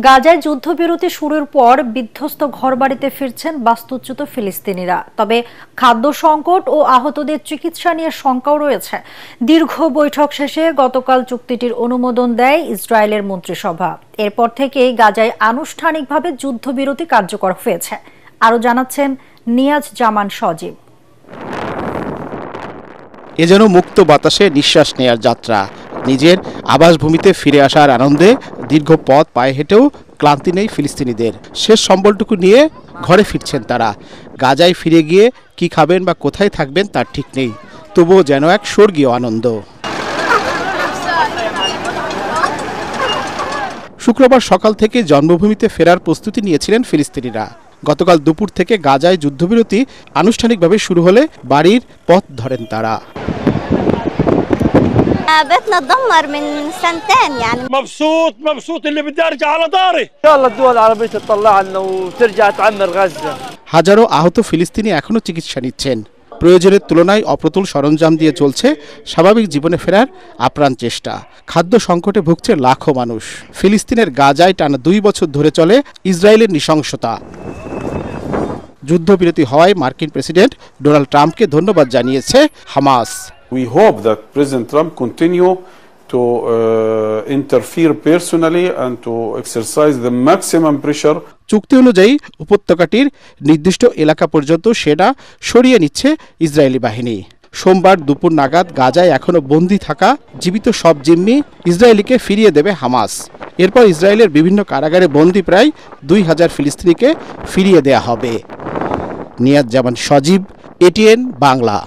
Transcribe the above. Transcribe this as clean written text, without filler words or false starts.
গাজায় যুদ্ধবিরতি শুরুর পর বিধ্বস্ত ঘরবাড়িতে ফিরছেন বাস্তুচ্যুত ফিলিস্তিনিরা। তবে খাদ্য সংকট ও আহতদের চিকিৎসা নিয়ে শঙ্কাও রয়েছে। দীর্ঘ বৈঠক শেষে গতকাল চুক্তিটির অনুমোদন দেয় ইসরায়েলের মন্ত্রিসভা। এরপর থেকেই গাজায় আনুষ্ঠানিকভাবে যুদ্ধবিরতি কার্যকর হয়েছে। আরও জানাচ্ছেন নিয়াজ জামান সজীব। এ যেন মুক্ত বাতাসে নিঃশ্বাস নেয়ার যাত্রা। নিজের আবাসভূমিতে ফিরে আসার আনন্দে দীর্ঘ পথ পায়ে হেঁটেও ক্লান্তি নেই ফিলিস্তিনিদের। শেষ সম্বলটুকু নিয়ে ঘরে ফিরছেন তারা। গাজায় ফিরে গিয়ে কি খাবেন বা কোথায় থাকবেন তার ঠিক নেই, তবুও যেন এক স্বর্গীয় আনন্দ। শুক্রবার সকাল থেকে জন্মভূমিতে ফেরার প্রস্তুতি নিয়েছিলেন ফিলিস্তিনিরা। গতকাল দুপুর থেকে গাজায় যুদ্ধবিরতি আনুষ্ঠানিকভাবে শুরু হলে বাড়ির পথ ধরেন তারা। بيتنا اتدمر من سنتين يعني مبسوط اللي بدي ارجع على داري ان شاء الله الدول العربيه تطلع لنا وترجع تعمر غزه। হাজারো আহত ফিলিস্তিনি এখনো চিকিৎসা নিচ্ছেন। প্রয়োজনের তুলনায় অপ্রতুল সরঞ্জাম দিয়ে চলছে স্বাভাবিক জীবনে ফেরার আপ্রাণ চেষ্টা। খাদ্য সংকটে ভুগছে লাখো মানুষ। ফিলিস্তিনের গাজায় টানা 2 বছর ধরে চলে ইসরায়েলের নৃশংসতা। যুদ্ধবিরতি হওয়ায় মার্কিন প্রেসিডেন্ট ডোনাল্ড ট্রাম্পকে ধন্যবাদ জানিয়েছে Hamas. We hope that President Trump continue to interfere personally and to exercise the maximum pressure. চুক্তি অনুযায়ী উপত্যকাটির নির্দিষ্ট এলাকা পর্যন্ত সেনা সরিয়ে নিচ্ছে ইসরায়েলি বাহিনী। সোমবার দুপুর নাগাদ গাজায় এখনো বন্দী থাকা জীবিত সব জিম্মি ইসরায়েলিকে ফিরিয়ে দেবে হামাস। এরপর ইসরায়েলের বিভিন্ন কারাগারে বন্দী প্রায় 2000 ফিলিস্তিনিকে ফিরিয়ে দেয়া হবে। নিয়াজ জামান সজীব, এটিএন বাংলা।